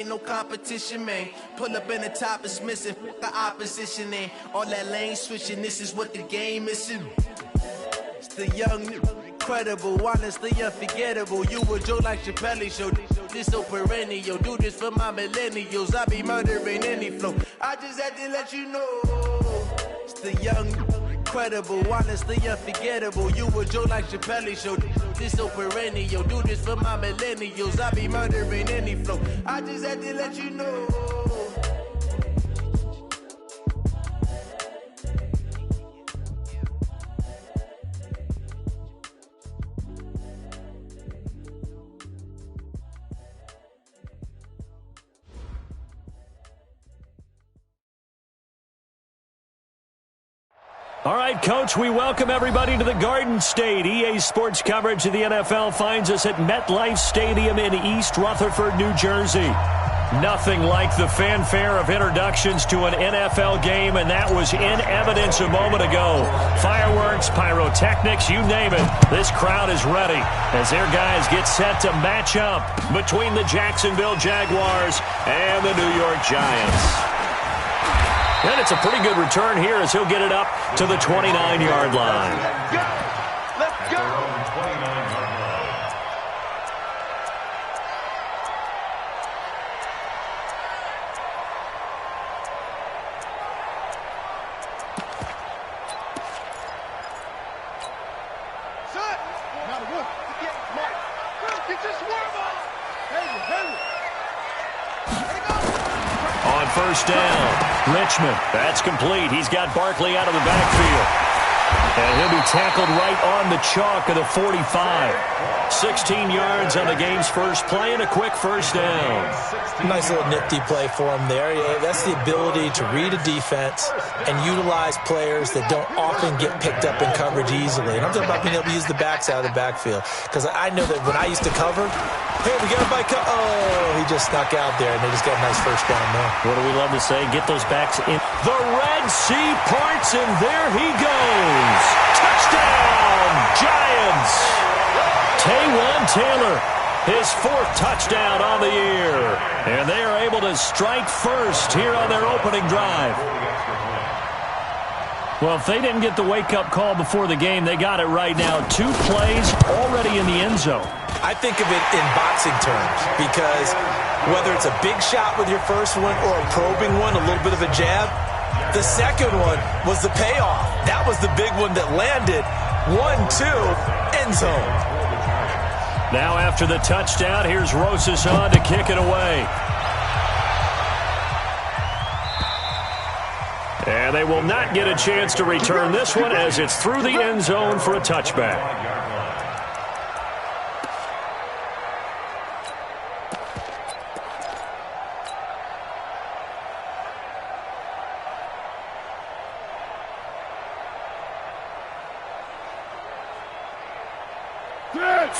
Ain't no competition, man. Pull up in the top is missing. The opposition in. All that lane switching. This is what the game is. It's the young, incredible, honestly unforgettable. You a joke like Chappelle show. This so perennial. Do this for my millennials. I be murdering any flow. I just had to let you know. It's the young, incredible, honestly unforgettable. You a joke like Chappelle show. This so perennial. Do this for my millennials. I be murdering any flow. I just had to let you know. All right, Coach, we welcome everybody to the Garden State. EA Sports coverage of the NFL finds us at MetLife Stadium in East Rutherford, New Jersey. Nothing like the fanfare of introductions to an NFL game, and that was in evidence a moment ago. Fireworks, pyrotechnics, you name it. This crowd is ready as their guys get set to match up between the Jacksonville Jaguars and the New York Giants. And it's a pretty good return here as he'll get it up to the 29-yard line. Let's go! Son! Not a wolf. Get smart. Get your swerve on! Hey! On first down, Richmond. That's complete. He's got Barkley out of the backfield. And he'll be tackled right on the chalk of the 45. 16 yards on the game's first play and a quick first down. Nice little nifty play for him there. That's the ability to read a defense and utilize players that don't often get picked up in coverage easily. And I'm talking about being able to use the backs out of the backfield. Because I know that when I used to cover, hey, we got a bike. Oh, he just snuck out there, and they just got a nice first down there. What do we love to say? Get those backs in. The Red Sea parts, and there he goes. Touchdown, Giants. Taywan Taylor, his fourth touchdown on the year. And they are able to strike first here on their opening drive. Well, if they didn't get the wake-up call before the game, they got it right now. 2 plays already in the end zone. I think of it in boxing terms because whether it's a big shot with your first one or a probing one, a little bit of a jab, the second one was the payoff. That was the big one that landed. 1-2, end zone. Now after the touchdown, here's Rosas on to kick it away. And they will not get a chance to return this one as it's through the end zone for a touchback.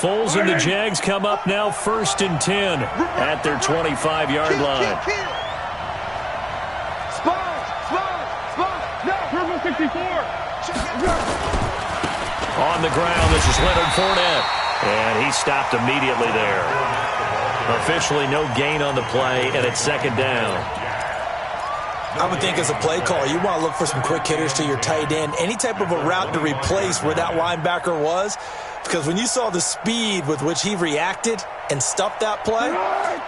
Foles and the Jags come up now 1st and 10 at their 25-yard line. Purple 64. On the ground, this is Leonard Fournette. And he stopped immediately there. Officially no gain on the play, and it's 2nd down. I would think as a play call, you want to look for some quick hitters to your tight end. Any type of a route to replace where that linebacker was. Because when you saw the speed with which he reacted and stuffed that play,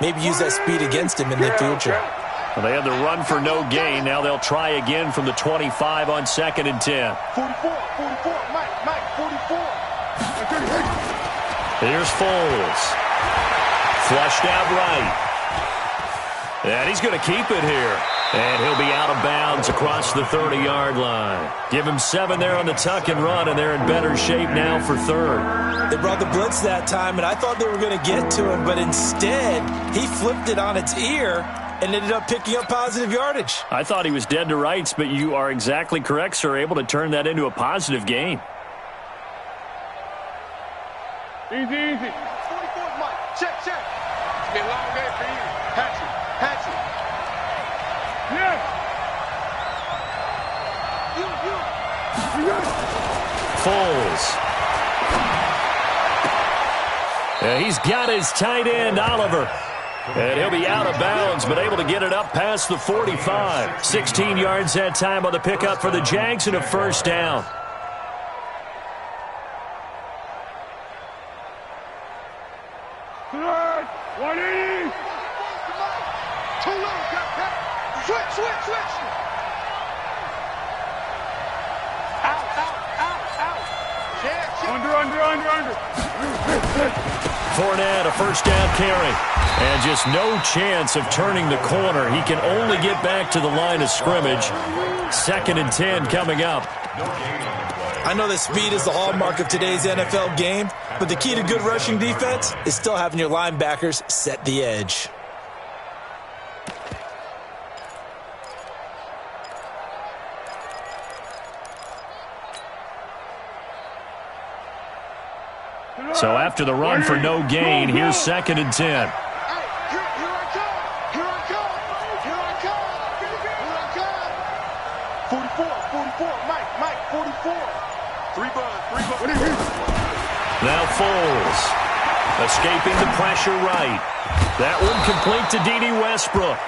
maybe use that speed against him in the future. Well, they had the run for no gain. Now they'll try again from the 25 on 2nd and 10. 44, Mike, 44. Here's Foles. Flushed out right. And he's going to keep it here. And he'll be out of bounds across the 30-yard line. Give him 7 there on the tuck and run, and they're in better shape now for 3rd. They brought the blitz that time, and I thought they were going to get to him, but instead he flipped it on its ear and ended up picking up positive yardage. I thought he was dead to rights, but you are exactly correct, sir, able to turn that into a positive gain. Easy. 44, Mike. Check. It's been a long game for you. Hatchet. Yes. Foles. Yeah, he's got his tight end, Oliver. And he'll be out of bounds, but able to get it up past the 45. 16 yards that time on the pickup for the Jags and a first down. Switch. Under. Fournette, a first down carry. And just no chance of turning the corner. He can only get back to the line of scrimmage. 2nd and 10 coming up. I know that speed is the hallmark of today's NFL game, but the key to good rushing defense is still having your linebackers set the edge. So after the run for no gain, here's 2nd and 10. Here I come. 44, Mike, 44. Three buzz. Now Foles, escaping the pressure right. That one complete to D.D. Westbrook.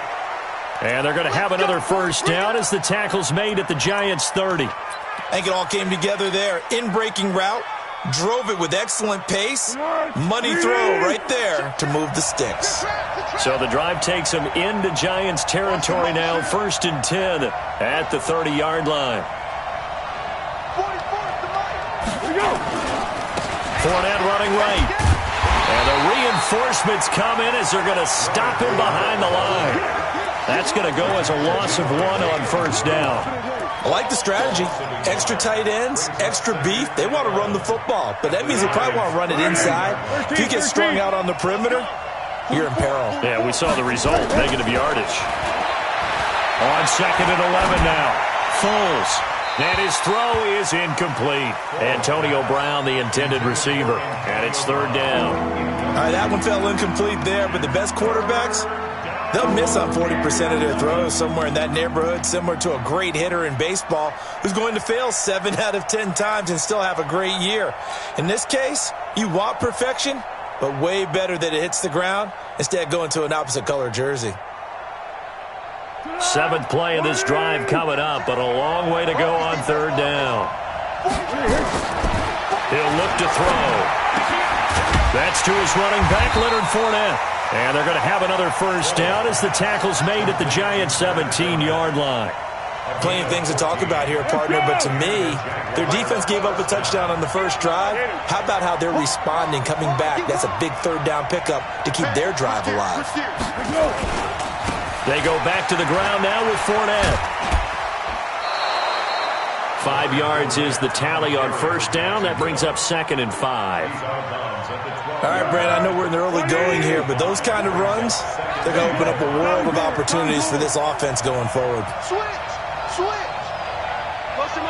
And they're going to have another first down as the tackle's made at the Giants' 30. I think it all came together there. In-breaking route, drove it with excellent pace. Money throw right there to move the sticks. So the drive takes them into Giants territory now. 1st and 10 at the 30-yard line. Fournette running right. And the reinforcements come in as they're going to stop him behind the line. That's going to go as a loss of 1 on first down. I like the strategy. Extra tight ends, extra beef. They want to run the football, but that means they probably want to run it inside. If you get strung out on the perimeter, you're in peril. Yeah, we saw the result, negative yardage. On 2nd and 11 now. Foles. And his throw is incomplete. Antonio Brown, the intended receiver. And it's 3rd down. All right, that one fell incomplete there, but the best quarterbacks, they'll miss on 40% of their throws, somewhere in that neighborhood, similar to a great hitter in baseball who's going to fail 7 out of 10 times and still have a great year. In this case, you want perfection, but way better that it hits the ground instead of going to an opposite color jersey. 7th play of this drive coming up, but a long way to go on 3rd down. He'll look to throw. That's to his running back, Leonard Fournette. And they're going to have another first down as the tackle's made at the Giants' 17-yard line. Plenty of things to talk about here, partner, but to me, their defense gave up a touchdown on the first drive. How about how they're responding, coming back? That's a big 3rd down pickup to keep their drive alive. They go back to the ground now with Fournette. 5 yards is the tally on first down. That brings up 2nd and 5. All right, Brent, I know we're in the early going here, but those kind of runs, they're going to open up a world of opportunities for this offense going forward. Switch. Motion.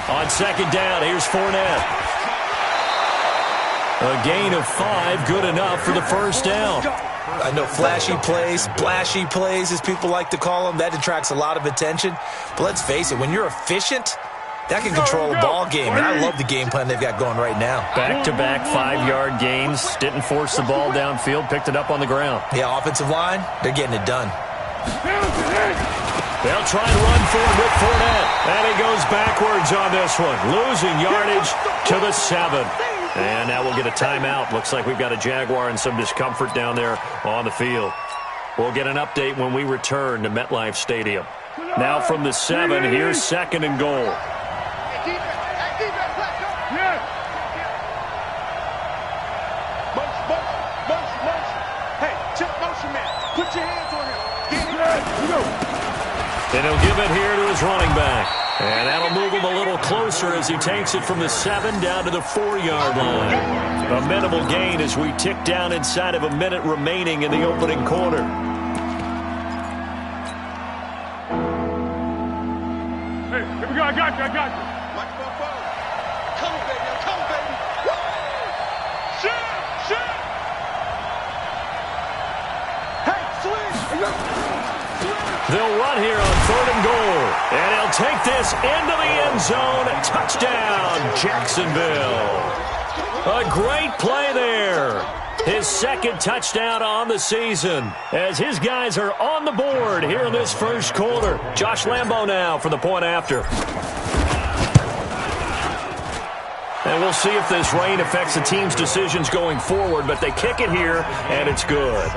On 2nd down, here's Fournette. A gain of 5, good enough for the first down. I know flashy plays, splashy plays, as people like to call them, that attracts a lot of attention. But let's face it, when you're efficient, that can control a ball game. And I love the game plan they've got going right now. Back-to-back 5-yard gains. Didn't force the ball downfield, picked it up on the ground. Yeah, offensive line, they're getting it done. They'll try and run forward with Fournette. And he goes backwards on this one, losing yardage to the 7. And now we'll get a timeout. Looks like we've got a Jaguar and some discomfort down there on the field. We'll get an update when we return to MetLife Stadium. Now from the 7, here's 2nd and goal. Hey, check motion, man. Put your hands on him. And he'll give it here to his running back. And that'll move him a little closer as he takes it from the 7 down to the 4-yard line. A minimal gain as we tick down inside of a minute remaining in the opening quarter. Hey, here we go. I got you. Come on, baby. Woo! Shoot! Hey, swing! They'll run here on 3rd and goal. And he'll take this into the end zone. Touchdown, Jacksonville. A great play there. His second touchdown on the season as his guys are on the board here in this first quarter. Josh Lambo now for the point after. And we'll see if this rain affects the team's decisions going forward, but they kick it here, and it's good.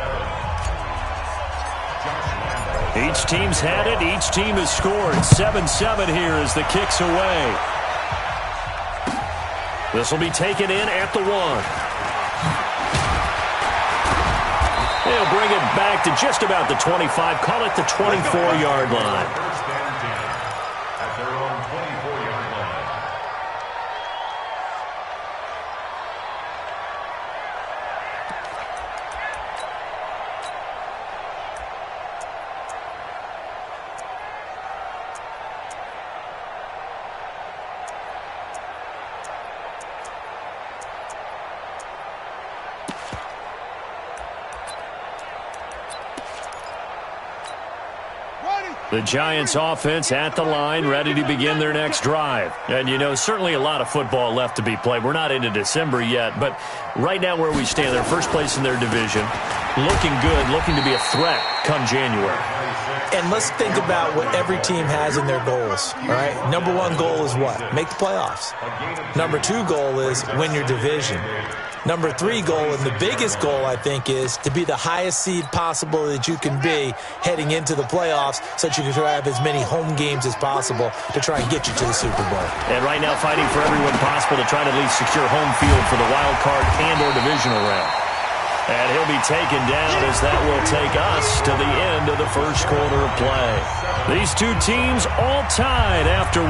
Each team's had it. Each team has scored. 7-7 here as the kick's away. This will be taken in at the 1. They'll bring it back to just about the 25. Call it the 24-yard line. At their own 24-yard line. The Giants offense at the line, ready to begin their next drive. And, you know, certainly a lot of football left to be played. We're not into December yet, but right now where we stand, they're first place in their division. Looking good, looking to be a threat come January. And let's think about what every team has in their goals, all right? Number 1 goal is what? Make the playoffs. Number 2 goal is win your division. Number 3 goal, and the biggest goal, I think, is to be the highest seed possible that you can be heading into the playoffs so that you can try to have as many home games as possible to try and get you to the Super Bowl. And right now fighting for everyone possible to try to at least secure home field for the wild card and or divisional round. And he'll be taken down as that will take us to the end of the first quarter of play. These two teams all tied after 1.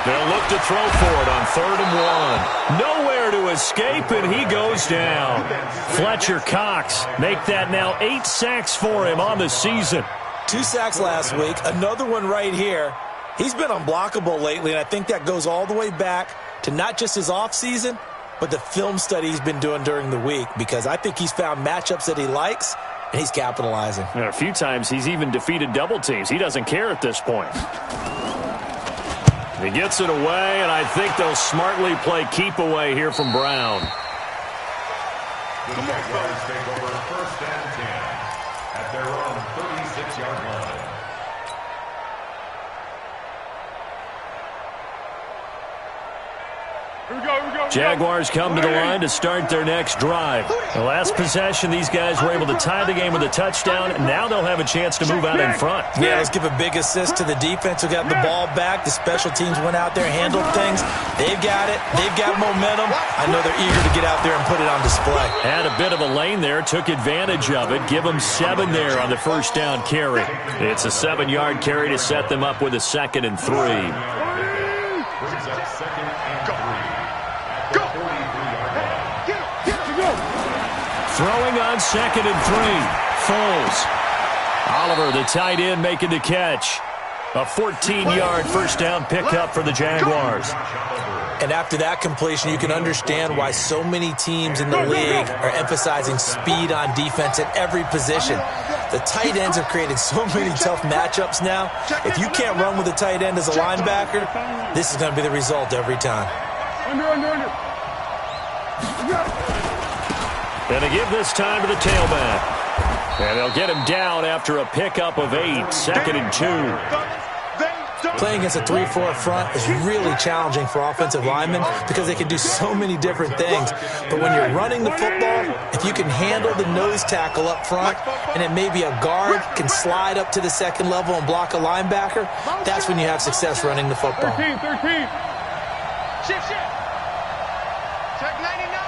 They'll look to throw for it on 3rd and 1. Nowhere to escape, and he goes down. Fletcher Cox make that now 8 sacks for him on the season. 2 sacks last week, another one right here. He's been unblockable lately, and I think that goes all the way back to not just his offseason, but the film study he's been doing during the week, because I think he's found matchups that he likes, and he's capitalizing. And a few times he's even defeated double teams. He doesn't care at this point. He gets it away, and I think they'll smartly play keep away here from Brown. The Jaguars take over 1st and 10 at their own 36-yard line. Here we go. Jaguars come to the line to start their next drive. The last possession, these guys were able to tie the game with a touchdown, and now they'll have a chance to move out in front. Yeah, let's give a big assist to the defense who got the ball back. The special teams went out there, handled things. They've got it. They've got momentum. I know they're eager to get out there and put it on display. Had a bit of a lane there, took advantage of it. Give them 7 there on the first down carry. It's a 7-yard carry to set them up with a 2nd and 3. Throwing on 2nd and 3. Foles. Oliver, the tight end, making the catch. A 14-yard first down pickup for the Jaguars. And after that completion, you can understand why so many teams in the league are emphasizing speed on defense at every position. The tight ends have created so many tough matchups now. If you can't run with a tight end as a linebacker, this is going to be the result every time. And they give this time to the tailback. And they'll get him down after a pickup of 8, 2nd and 2. Playing against a 3-4 front is really challenging for offensive linemen because they can do so many different things. But when you're running the football, if you can handle the nose tackle up front, and then maybe a guard can slide up to the 2nd level and block a linebacker, that's when you have success running the football. 13. Shift. Check 99.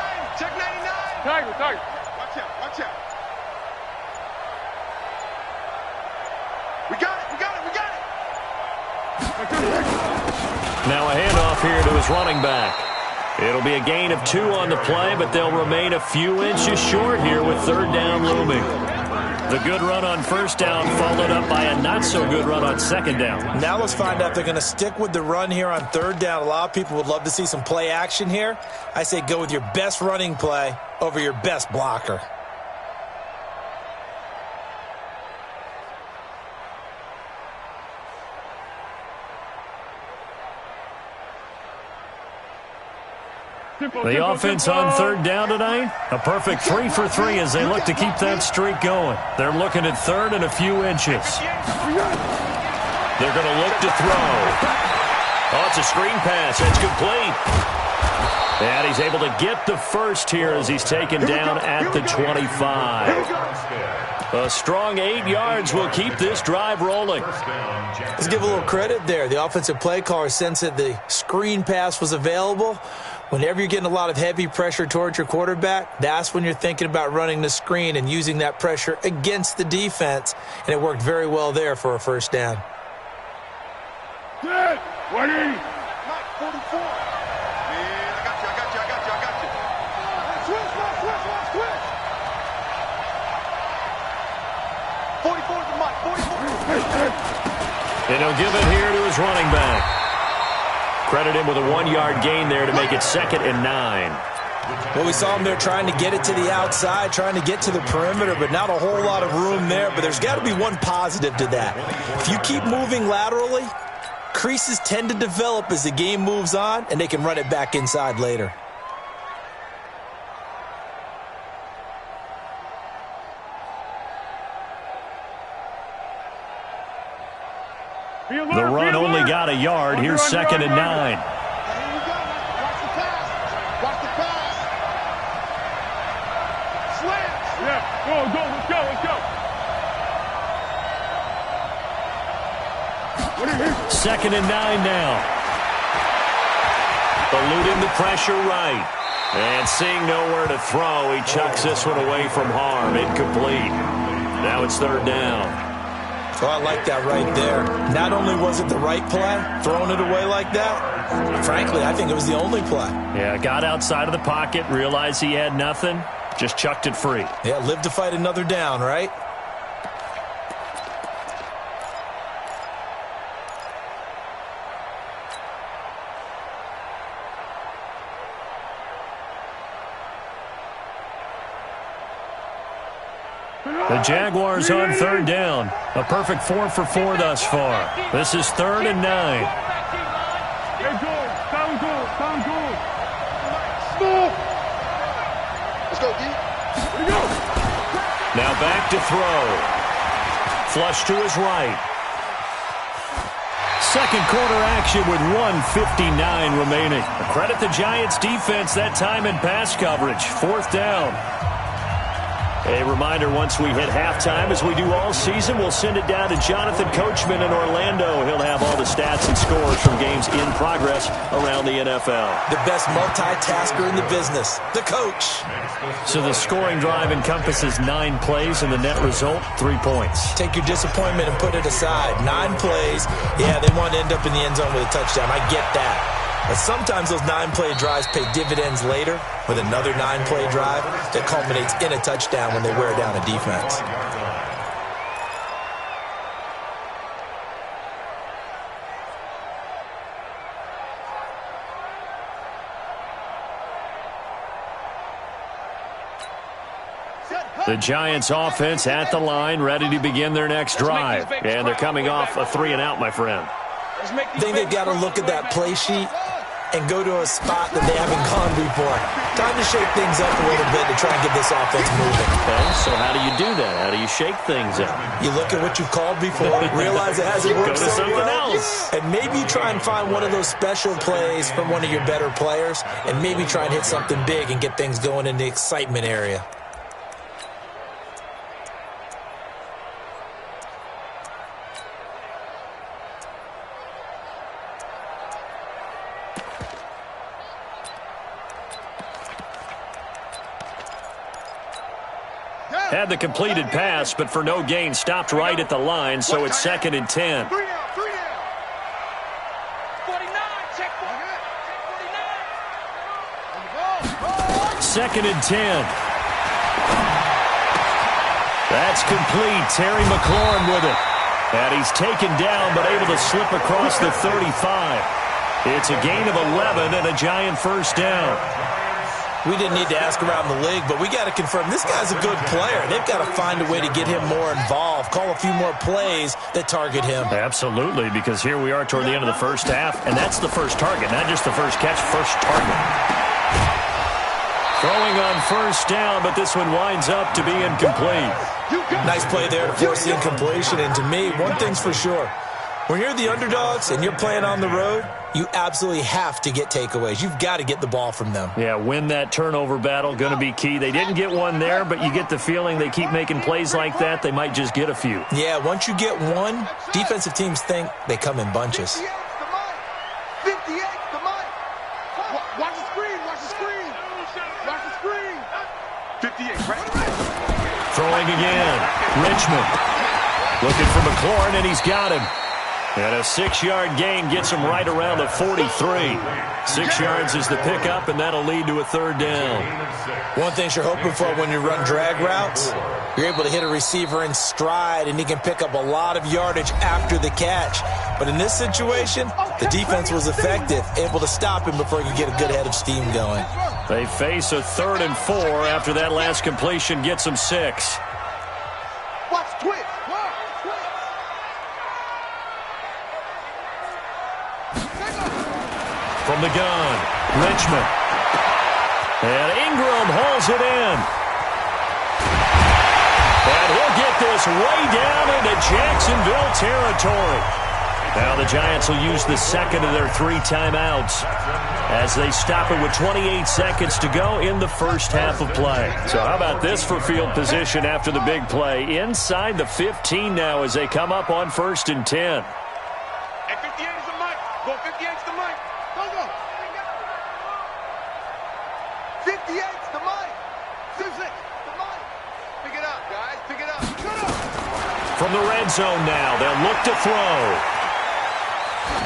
Tiger. Watch out. We got it. Now a handoff here to his running back. It'll be a gain of 2 on the play, but they'll remain a few inches short here with third down looming. The good run on first down followed up by a not-so-good run on second down. Now let's find out if they're going to stick with the run here on third down. A lot of people would love to see some play action here. I say go with your best running play over your best blocker. The offense on third down tonight, a perfect 3 for 3 as they look to keep that streak going. They're looking at third and a few inches. They're going to look to throw. Oh, it's a screen pass. That's complete. And he's able to get the first here as he's taken down at the 25. A strong 8 yards will keep this drive rolling. Let's give a little credit there. The offensive play caller sensed that the screen pass was available. Whenever you're getting a lot of heavy pressure towards your quarterback, that's when you're thinking about running the screen and using that pressure against the defense. And it worked very well there for a first down. Good. 180. Mike, 44. Man, I got you. Switch. 44 to Mike, 44. And he'll give it here to his running back. Credit him with a 1-yard gain there to make it 2nd and 9. Well, we saw him there trying to get it to the outside, trying to get to the perimeter, but not a whole lot of room there. But there's got to be one positive to that. If you keep moving laterally, creases tend to develop as the game moves on, and they can run it back inside later. The run only got a yard. Here's 2nd and 9. Here we go. Watch the pass. Slants. Yeah, let's go. 2nd and 9 now. Eluding the pressure right. And seeing nowhere to throw, he chucks this one away from harm. Incomplete. Now it's 3rd down. So I like that right there. Not only was it the right play, throwing it away like that, frankly, I think it was the only play. Yeah, got outside of the pocket, realized he had nothing, just chucked it free. Yeah, live to fight another down, right? The Jaguars on 3rd down. A perfect 4 for 4 thus far. This is 3rd and 9. Sound good. Let's go, D. Now back to throw. Flush to his right. Second quarter action with 1:59 remaining. Credit the Giants defense that time in pass coverage. 4th down. A reminder, once we hit halftime, as we do all season, we'll send it down to Jonathan Coachman in Orlando. He'll have all the stats and scores from games in progress around the NFL. The best multitasker in the business, the coach. So the scoring drive encompasses 9 plays, and the net result, 3 points. Take your disappointment and put it aside. 9 plays. Yeah, they want to end up in the end zone with a touchdown. I get that. But sometimes those 9-play drives pay dividends later with another 9-play drive that culminates in a touchdown when they wear down a defense. The Giants offense at the line, ready to begin their next drive. And they're coming off a 3-and-out, my friend. I think they've got to look at that play sheet and go to a spot that they haven't gone before. Time to shake things up a little bit to try and get this offense moving. Okay, so how do you do that? How do you shake things up? You look at what you've called before, realize it hasn't worked Go to so something well, else. and maybe you try and find one of those special plays from one of your better players, and maybe try and hit something big and get things going in the excitement area. Had the completed pass, but for no gain, stopped right at the line, so it's 2nd and 10. 3 down. 49, check 49. 2nd and 10. That's complete. Terry McLaurin with it. And he's taken down but able to slip across the 35. It's a gain of 11 and a giant first down. We didn't need to ask around the league, but we got to confirm this guy's a good player. They've got to find a way to get him more involved, call a few more plays that target him. Absolutely, because here we are toward the end of the first half, and that's the first target, not just the first catch, first target. Throwing on first down, but this one winds up to be incomplete. Nice play there to force the incompletion, and to me, one thing's for sure. When you're the underdogs and you're playing on the road, you absolutely have to get takeaways. You've got to get the ball from them. Yeah, win that turnover battle, going to be key. They didn't get one there, but you get the feeling they keep making plays like that, they might just get a few. Yeah, once you get one, defensive teams think they come in bunches. 58 to Mike. Watch the screen, watch the screen. Watch the screen. 58, right? Throwing again. Richmond looking for McLaurin, and he's got him. And a 6-yard gain gets him right around the 43. 6 yards is the pickup, and that'll lead to a third down. One thing you're hoping for when you run drag routes, you're able to hit a receiver in stride, and he can pick up a lot of yardage after the catch. But in this situation, the defense was effective, able to stop him before he could get a good head of steam going. They face a 3rd and 4 after that last completion gets them 6. Watch twitch. From the gun, Richmond. And Ingram hauls it in. And he'll get this way down into Jacksonville territory. Now the Giants will use the second of their 3 timeouts as they stop it with 28 seconds to go in the first half of play. So how about this for field position after the big play? Inside the 15 now as they come up on 1st and 10. Hey, 58 is the mic. Go 58's the mic. Go. 58's the mic. 6 the mic. Pick it up, guys. Pick it up. From the red zone now, they'll look to throw.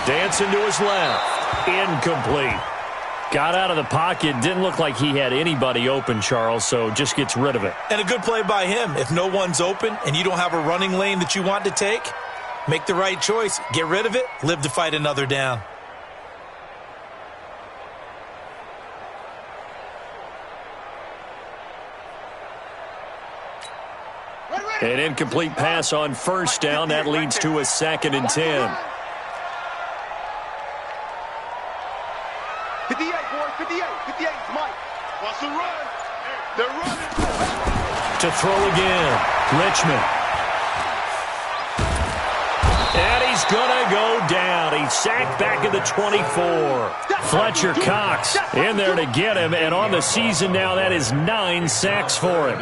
Dancing to his left. Incomplete. Got out of the pocket. Didn't look like he had anybody open, Charles, so just gets rid of it. And a good play by him. If no one's open and you don't have a running lane that you want to take, make the right choice. Get rid of it. Live to fight another down. An incomplete pass on first down. That leads to a 2nd and 10. 58, boys. 58. 58 is Mike. Wants to run. They're running. To throw again. Richmond. And he's going to go down. He's sacked back at the 24. Fletcher Cox in there to get him. And on the season now, that is 9 sacks for him.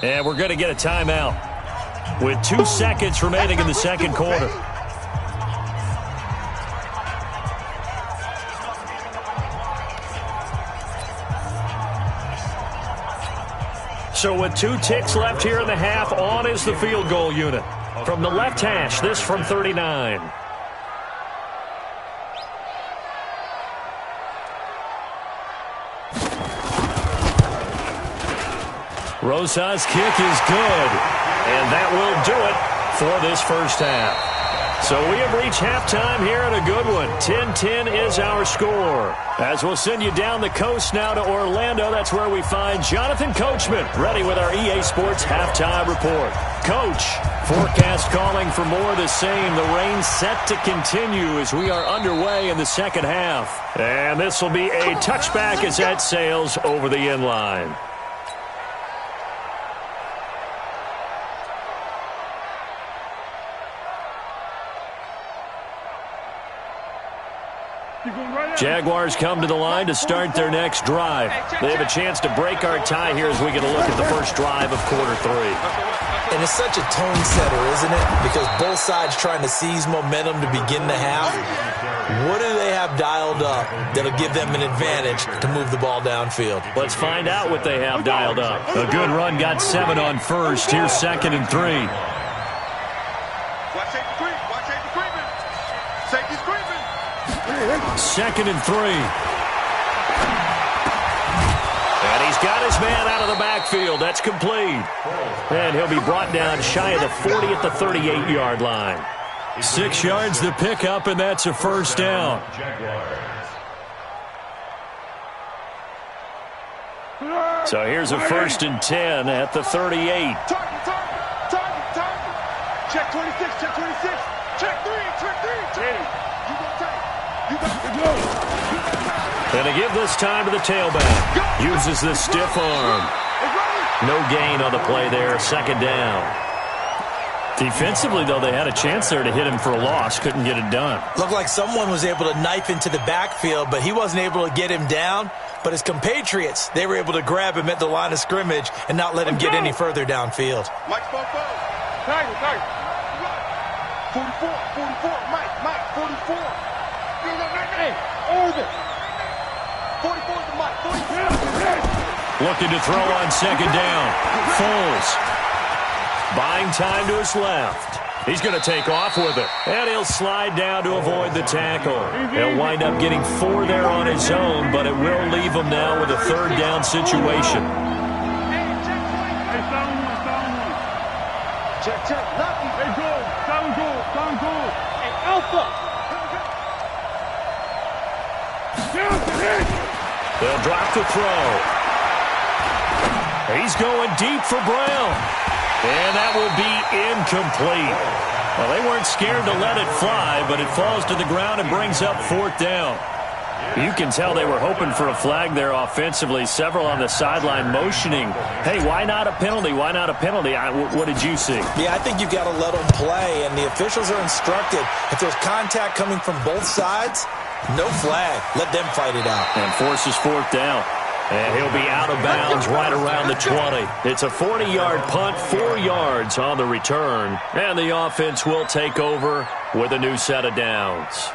And we're going to get a timeout with 2 seconds remaining in the second quarter. So with 2 ticks left here in the half, on is the field goal unit. From the left hash, this from 39. Rosa's kick is good, and that will do it for this first half. So we have reached halftime here in a good one. 10-10 is our score. As we'll send you down the coast now to Orlando, that's where we find Jonathan Coachman ready with our EA Sports halftime report. Coach, forecast calling for more of the same. The rain set to continue as we are underway in the second half. And this will be a touchback as that sails over the end line. Jaguars come to the line to start their next drive. They have a chance to break our tie here as we get a look at the first drive of quarter 3. And it's such a tone setter, isn't it? Because both sides trying to seize momentum to begin the half. What do they have dialed up that'll give them an advantage to move the ball downfield? Let's find out what they have dialed up. A good run got 7 on first. Here's 2nd and 3. Watch safety creep. Watch safety creeping. Safety's creeping. 2nd and 3. And he's got his man out of the backfield. That's complete. And he'll be brought down shy of the 40 at the 38-yard line. 6 yards to pick up, and that's a first down. So here's a 1st and 10 at the 38. Target. Check 26, check 26. Check 3. You go tight. You got to go. And to give this time to the tailback. Uses the stiff arm. No gain on the play there. 2nd down. Defensively, though, they had a chance there to hit him for a loss. Couldn't get it done. Looked like someone was able to knife into the backfield, but he wasn't able to get him down. But his compatriots, they were able to grab him at the line of scrimmage and not let him get any further downfield. Mike, 44, Mike, 44. Hey, over. 44 to Mike, 44. Looking to throw on 2nd down. Foles. Buying time to his left. He's going to take off with it. And he'll slide down to avoid the tackle. He'll wind up getting 4 there on his own, but it will leave him now with a 3rd down situation. Check. Lucky. Hey, go. Down goal. Hey, Alpha. They'll drop the throw. He's going deep for Brown. And that will be incomplete. Well, they weren't scared to let it fly, but it falls to the ground and brings up 4th down. You can tell they were hoping for a flag there offensively. Several on the sideline motioning, hey, why not a penalty? Why not a penalty? What did you see? Yeah, I think you've got to let them play, and the officials are instructed. If there's contact coming from both sides, no flag. Let them fight it out. And forces 4th down. And he'll be out of bounds right around the 20. It's a 40-yard punt, 4 yards on the return. And the offense will take over with a new set of downs.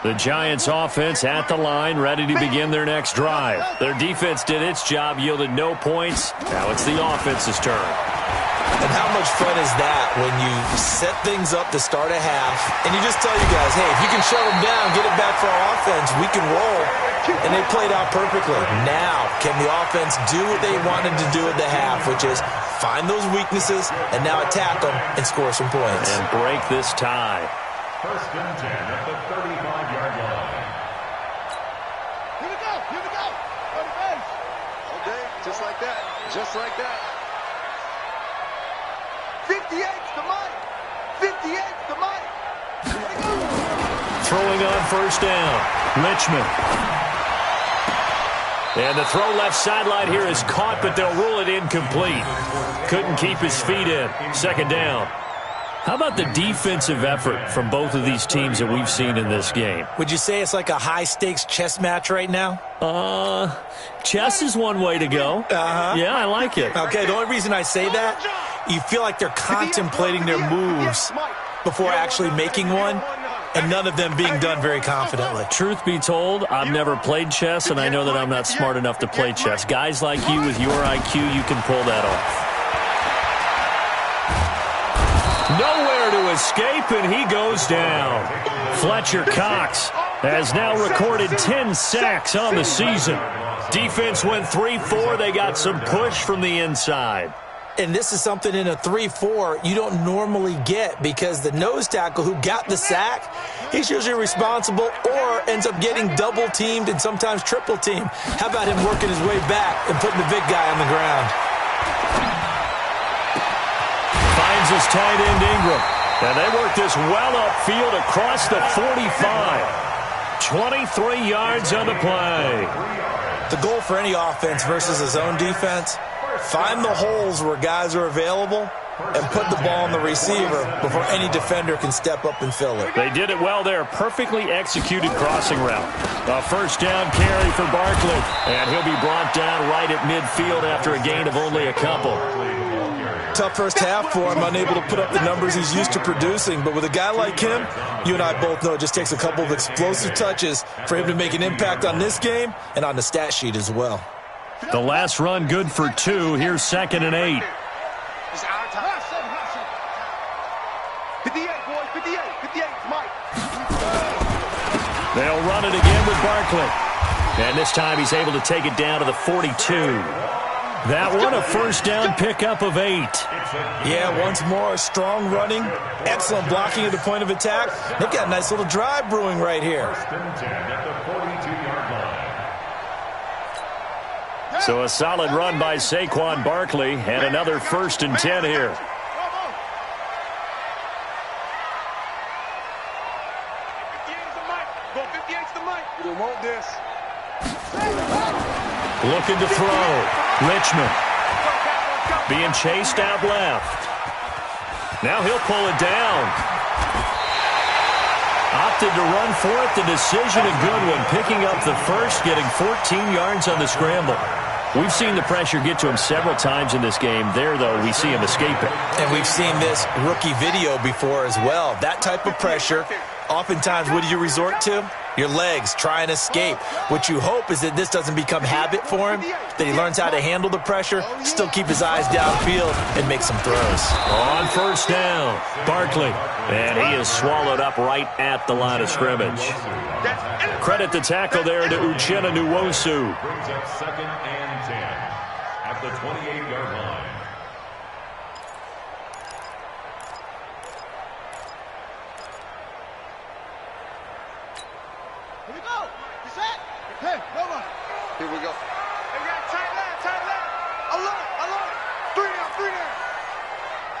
The Giants offense at the line, ready to begin their next drive. Their defense did its job, yielded no points. Now it's the offense's turn. And how much fun is that when you set things up to start a half and you just tell you guys, hey, if you can shut them down, get it back for our offense, we can roll. And they played out perfectly. Now, can the offense do what they wanted to do at the half, which is find those weaknesses and now attack them and score some points. And break this tie. 1st and 10 at the 35-yard line. Here we go. On the base. Okay, just like that. 58's the Mike. 58's the Mike. Throwing on 1st down. Richmond. And the throw left sideline here is caught, but they'll rule it incomplete. Couldn't keep his feet in. 2nd down. How about the defensive effort from both of these teams that we've seen in this game? Would you say it's like a high-stakes chess match right now? Chess is one way to go. Yeah, I like it. Okay, the only reason I say that, you feel like they're contemplating their moves before actually making one, and none of them being done very confidently. Truth be told, I've never played chess, and I know that I'm not smart enough to play chess. Guys like you with your IQ, you can pull that off. Nowhere to escape, and he goes down. Fletcher Cox has now recorded 10 sacks on the season. Defense went 3-4. They got some push from the inside. And this is something in a 3-4 you don't normally get because the nose tackle who got the sack, he's usually responsible or ends up getting double-teamed and sometimes triple-teamed. How about him working his way back and putting the big guy on the ground? Finds his tight end Ingram. And they work this well upfield across the 45. 23 yards on the play. The goal for any offense versus his own defense, find the holes where guys are available and put the ball on the receiver before any defender can step up and fill it. They did it well there. Perfectly executed crossing route. A 1st down carry for Barkley. And he'll be brought down right at midfield after a gain of only a couple. Tough first half for him, unable to put up the numbers he's used to producing. But with a guy like him, you and I both know it just takes a couple of explosive touches for him to make an impact on this game and on the stat sheet as well. The last run good for 2. Here's 2nd and 8. It's our time. 58's Mike. They'll run it again with Barkley. And this time he's able to take it down to the 42. That one, a first down pickup of 8. Yeah, once more, strong running, excellent blocking at the point of attack. They've got a nice little drive brewing right here. So a solid run by Saquon Barkley and another 1st and 10 here. Looking to throw. Richmond being chased out left. Now he'll pull it down. Opted to run for it. The decision a good one. Picking up the first, getting 14 yards on the scramble. We've seen the pressure get to him several times in this game. There, though, we see him escape it. And we've seen this rookie video before as well. That type of pressure, oftentimes, what do you resort to? Your legs, try and escape. What you hope is that this doesn't become habit for him, that he learns how to handle the pressure, still keep his eyes downfield, and make some throws. On first down, Barkley. And he is swallowed up right at the line of scrimmage. Credit the tackle there to Uchenna Nwosu. Brings up 2nd and 10 at the 28-yard line. Here we go. You set? Hey, come on. Here we go. Hey, we got tight left. Alert. 3 down.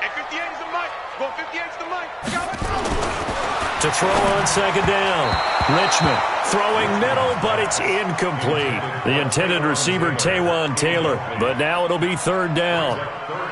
Hey, 58's the mic. Go 58's the mic. To throw on 2nd down. Richmond throwing middle, but it's incomplete. The intended receiver, Taywan Taylor. But now it'll be 3rd down.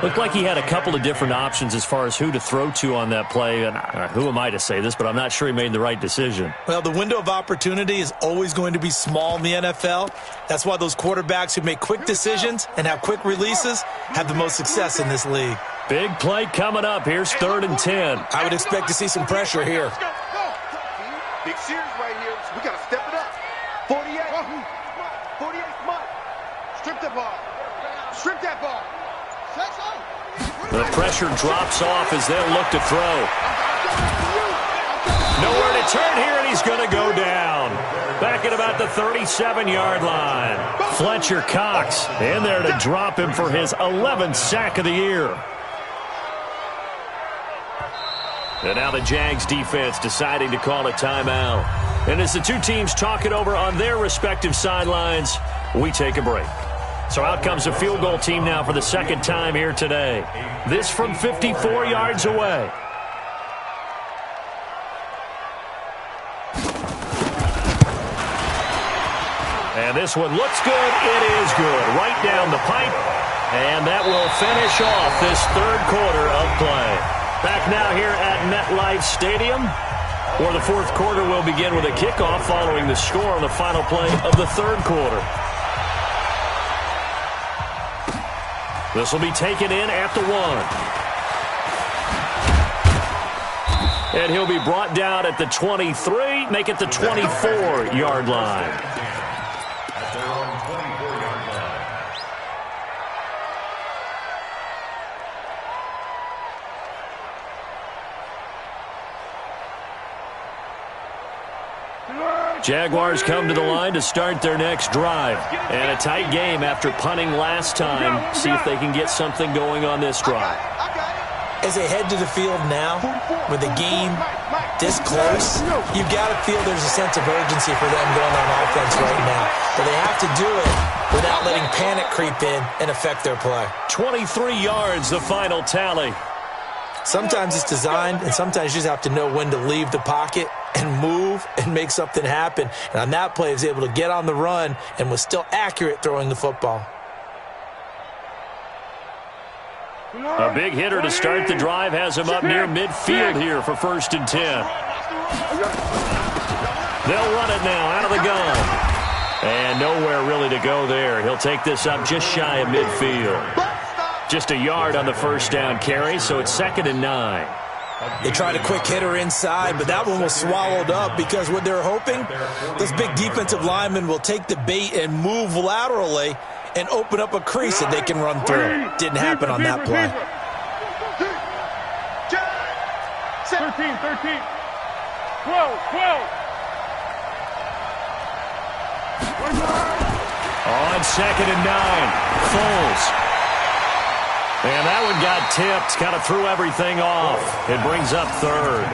Looked like he had a couple of different options as far as who to throw to on that play. And who am I to say this, but I'm not sure he made the right decision. Well, the window of opportunity is always going to be small in the NFL. That's why those quarterbacks who make quick decisions and have quick releases have the most success in this league. Big play coming up. Here's 3rd and 10. I would expect to see some pressure here. Big series right here. So we got to step it up. 48. 48's Mike. Strip that ball. The pressure drops off as they'll look to throw. Nowhere to turn here, and he's going to go down. Back at about the 37-yard line. Fletcher Cox in there to drop him for his 11th sack of the year. And now the Jags defense deciding to call a timeout. And as the two teams talk it over on their respective sidelines, we take a break. So out comes a field goal team now for the 2nd time here today. This from 54 yards away. And this one looks good. It is good. Right down the pipe. And that will finish off this 3rd quarter of play. Back now here at MetLife Stadium, where the 4th quarter will begin with a kickoff following the score on the final play of the 3rd quarter. This will be taken in at the 1. And he'll be brought down at the 23, make it the 24-yard line. At their own 24-yard line. Jaguars come to the line to start their next drive. And a tight game after punting last time. See if they can get something going on this drive. As they head to the field now, with the game this close, you've got to feel there's a sense of urgency for them going on offense right now. But they have to do it without letting panic creep in and affect their play. 23 yards, the final tally. Sometimes it's designed, and sometimes you just have to know when to leave the pocket and move and make something happen. And on that play, he was able to get on the run and was still accurate throwing the football. A big hitter to start the drive has him up near midfield here for 1st and 10. They'll run it now out of the gun. And nowhere really to go there. He'll take this up just shy of midfield. Just a yard on the 1st down carry, so it's 2nd and 9. They tried a quick hitter inside, but that one was swallowed up because what they're hoping, those big defensive linemen will take the bait and move laterally and open up a crease that they can run through. Didn't happen on that play. 13, 13. 12, 12. On 2nd and 9, Foles. And that one got tipped, kind of threw everything off. It brings up 3rd.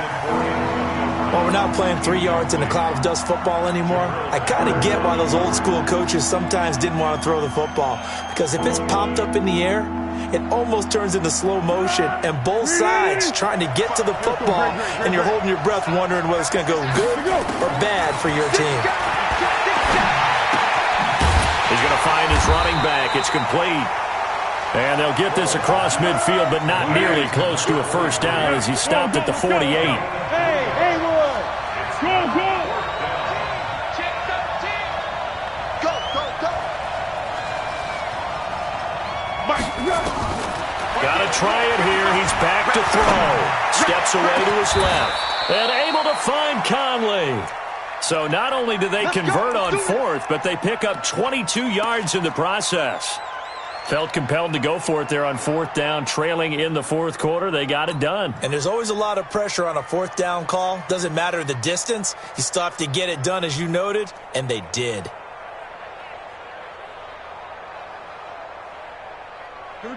Well, we're not playing 3 yards in a cloud of dust football anymore. I kind of get why those old school coaches sometimes didn't want to throw the football. Because if it's popped up in the air, it almost turns into slow motion, and both sides trying to get to the football, and you're holding your breath wondering whether it's going to go good or bad for your team. He's going to find his running back. It's complete. And they'll get this across midfield, but not nearly close to a first down as he stopped at the 48. Hey, Haywood! Go, go! Go, go, go! Got to try it here. He's back to throw. Steps away to his left. And able to find Conley. So not only do they convert on 4th, but they pick up 22 yards in the process. Felt compelled to go for it there on 4th down, trailing in the 4th quarter. They got it done. And there's always a lot of pressure on a 4th down call. Doesn't matter the distance. You still have to get it done, as you noted, and they did.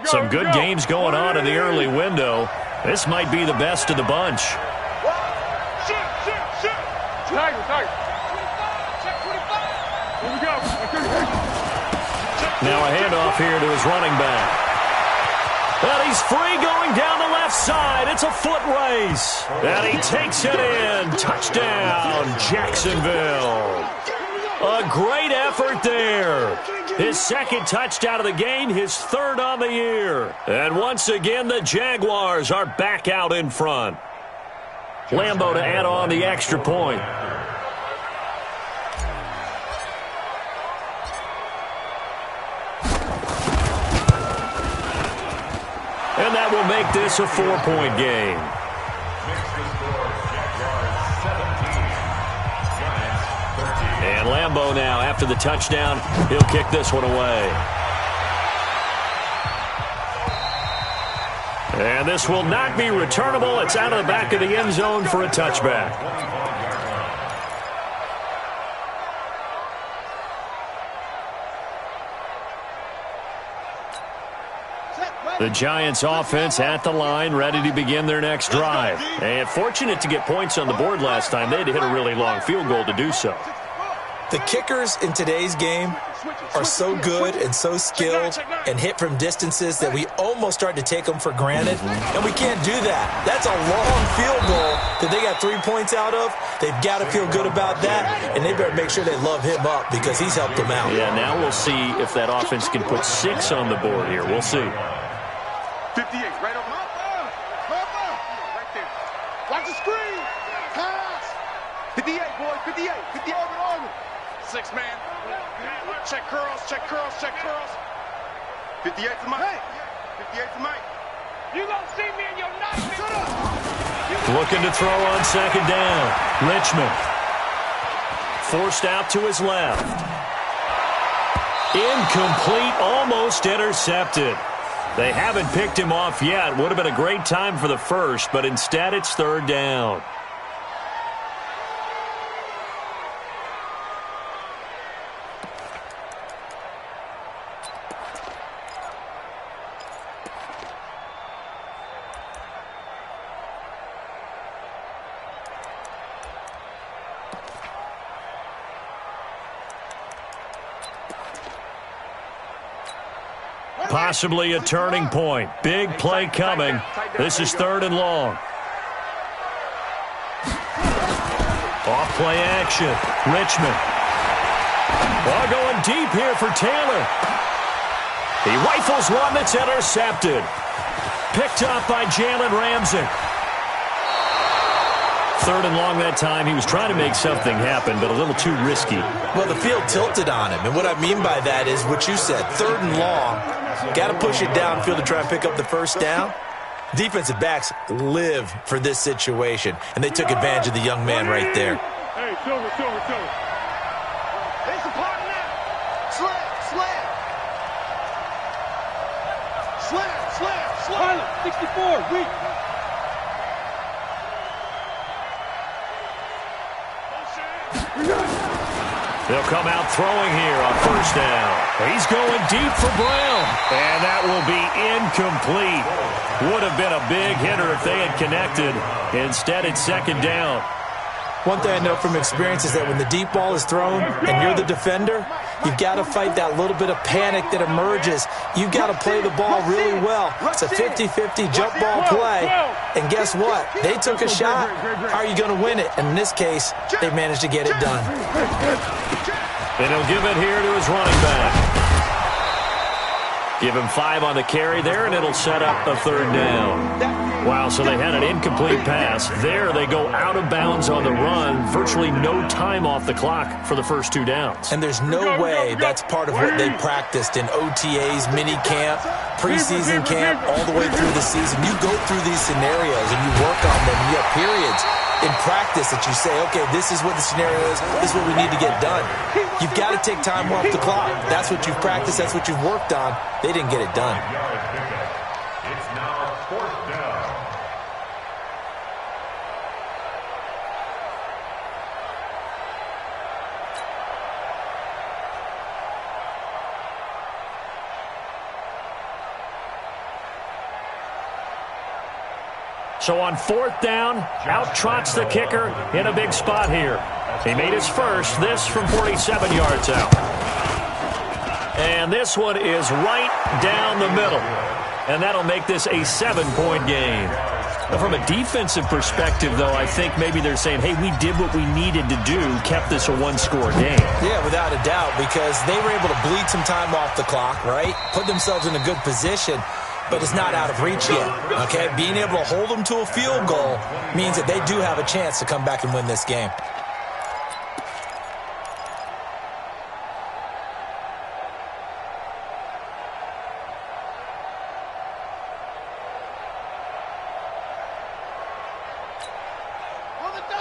Some good games going on in the early window. This might be the best of the bunch. Tiger, tiger. Check 25. Here we go. Now a handoff here to his running back. And he's free going down the left side. It's a foot race. And he takes it in. Touchdown, Jacksonville. A great effort there. His 2nd touchdown of the game, his 3rd on the year. And once again, the Jaguars are back out in front. Lambeau to add on the extra point. And that will make this a 4-point game. And Lambeau now, after the touchdown, he'll kick this one away. And this will not be returnable. It's out of the back of the end zone for a touchback. The Giants offense at the line, ready to begin their next drive. And fortunate to get points on the board last time. They had to hit a really long field goal to do so. The kickers in today's game are so good and so skilled and hit from distances that we almost start to take them for granted, and we can't do that. That's a long field goal that they got 3 points out of. They've got to feel good about that, and they better make sure they love him up because he's helped them out. Yeah, now we'll see if that offense can put 6 on the board here. We'll see. 58, right over. Right there. Watch the screen. Pass. 58, boys. 58. 58 on. 6 man. Check curls, check curls, check curls. 58 for Mike. 58 for Mike. You gonna see me in your night. Shut up. Looking to throw on 2nd down. Richmond. Forced out to his left. Incomplete, almost intercepted. They haven't picked him off yet. Would have been a great time for the first, but instead it's 3rd down. Possibly a turning point. Big play coming. This is 3rd and long. Off play action. Richmond. Ball going deep here for Taylor. He rifles one that's intercepted. Picked up by Jalen Ramsey. 3rd and long that time. He was trying to make something happen, but a little too risky. Well, the field tilted on him, and what I mean by that is what you said, 3rd and long. Got to push it downfield to try and pick up the first down. Defensive backs live for this situation, and they took advantage of the young man right there. Hey, Silver. There's the part now. Slam. Pilot, 64, weak. They'll come out throwing here on first down. He's going deep for Brown. And that will be incomplete. Would have been a big hitter if they had connected. Instead, it's second down. One thing I know from experience is that when the deep ball is thrown and you're the defender, you've got to fight that little bit of panic that emerges. You've got to play the ball really well. It's a 50-50 jump ball play. And guess what? They took a shot. How are you going to win it? And in this case, they managed to get it done. And he'll give it here to his running back. Give him 5 on the carry there, and it'll set up a third down. Wow, so they had an incomplete pass. There they go out of bounds on the run. Virtually no time off the clock for the first 2 downs. And there's no way that's part of what they practiced in OTAs, mini camp, preseason camp, all the way through the season. You go through these scenarios and you work on them. You have periods in practice that you say, okay, this is what the scenario is. This is what we need to get done. You've got to take time off the clock. That's what you've practiced. That's what you've worked on. They didn't get it done. It's now 4th down. So on 4th down, out trots the kicker in a big spot here. He made his first, this from 47 yards out. And this one is right down the middle. And that'll make this a 7-point game. Now, from a defensive perspective, though, I think maybe they're saying, hey, we did what we needed to do, kept this a 1-score game. Yeah, without a doubt, because they were able to bleed some time off the clock, right? Put themselves in a good position. But it's not out of reach yet, okay? Being able to hold them to a field goal means that they do have a chance to come back and win this game.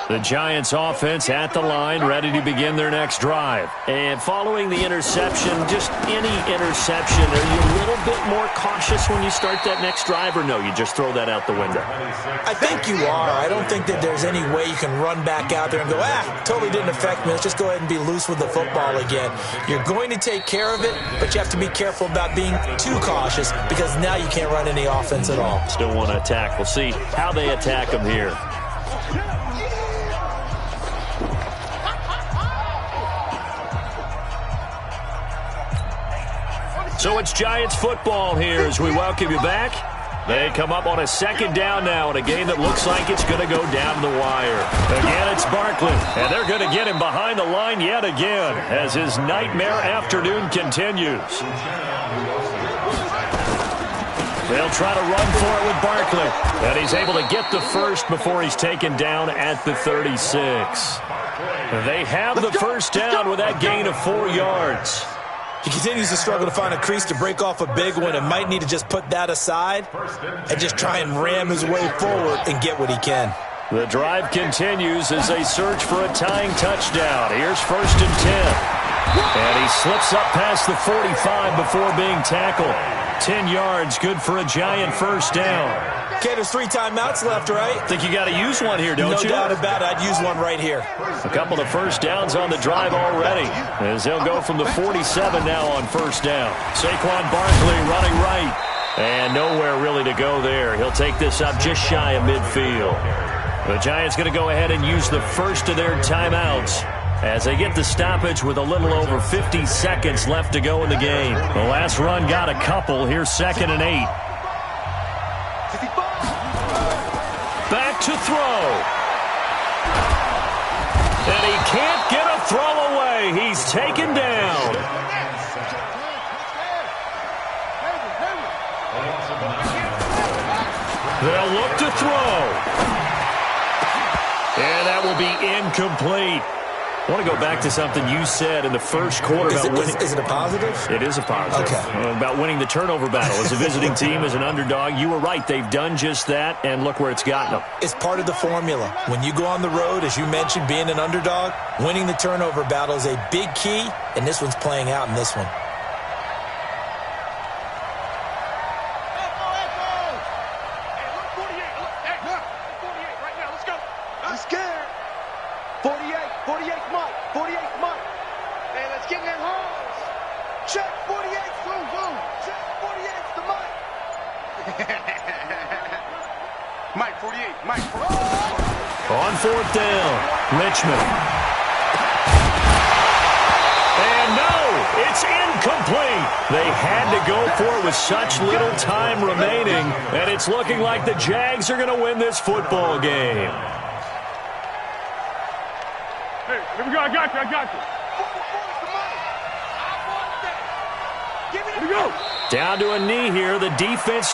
The Giants offense at the line, ready to begin their next drive. And following the interception, just any interception, are you a little bit more cautious when you start that next drive, or no, you just throw that out the window? I think you are. I don't think that there's any way you can run back out there and go, totally didn't affect me. Let's just go ahead and be loose with the football again. You're going to take care of it, but you have to be careful about being too cautious because now you can't run any offense at all. Still want to attack. We'll see how they attack them here. So it's Giants football here as we welcome you back. They come up on a 2nd down now in a game that looks like it's going to go down the wire. Again, it's Barkley, and they're going to get him behind the line yet again as his nightmare afternoon continues. They'll try to run for it with Barkley, and he's able to get the first before he's taken down at the 36. They have the first down with that gain of 4 yards. He continues to struggle to find a crease to break off a big one and might need to just put that aside and just try and ram his way forward and get what he can. The drive continues as they search for a tying touchdown. Here's 1st and 10. And he slips up past the 45 before being tackled. 10 yards, good for a Giant first down. Okay, there's 3 timeouts left, right? Think you got to use one here, don't you? No doubt about it. I'd use one right here. A couple of first downs on the drive already, as they'll go from the 47 now on first down. Saquon Barkley running right, and nowhere really to go there. He'll take this up just shy of midfield. The Giants going to go ahead and use the first of their timeouts as they get the stoppage with a little over 50 seconds left to go in the game. The last run got a couple. Here's 2nd and 8. Back to throw. And he can't get a throw away. He's taken down. They'll look to throw. And that will be incomplete. I want to go back to something you said in the first quarter about winning. Is it a positive? It is a positive. Okay. About winning the turnover battle. As a visiting team, as an underdog, you were right. They've done just that, and look where it's gotten them. It's part of the formula. When you go on the road, as you mentioned, being an underdog, winning the turnover battle is a big key, and this one's playing out in this one. 48's Mike. 48's Mike. Hey, let's get in that house. Check 48's boom, boom. Check 48's the Mike. Mike 48. Mike 48. On fourth down, Richmond. And no, it's incomplete. They had to go for it with such little time remaining, and it's looking like the Jags are going to win this football game. Hey, here we go. I got you. 44's the Mike. I want that. Give me the Here we go. Down to a knee here. The defense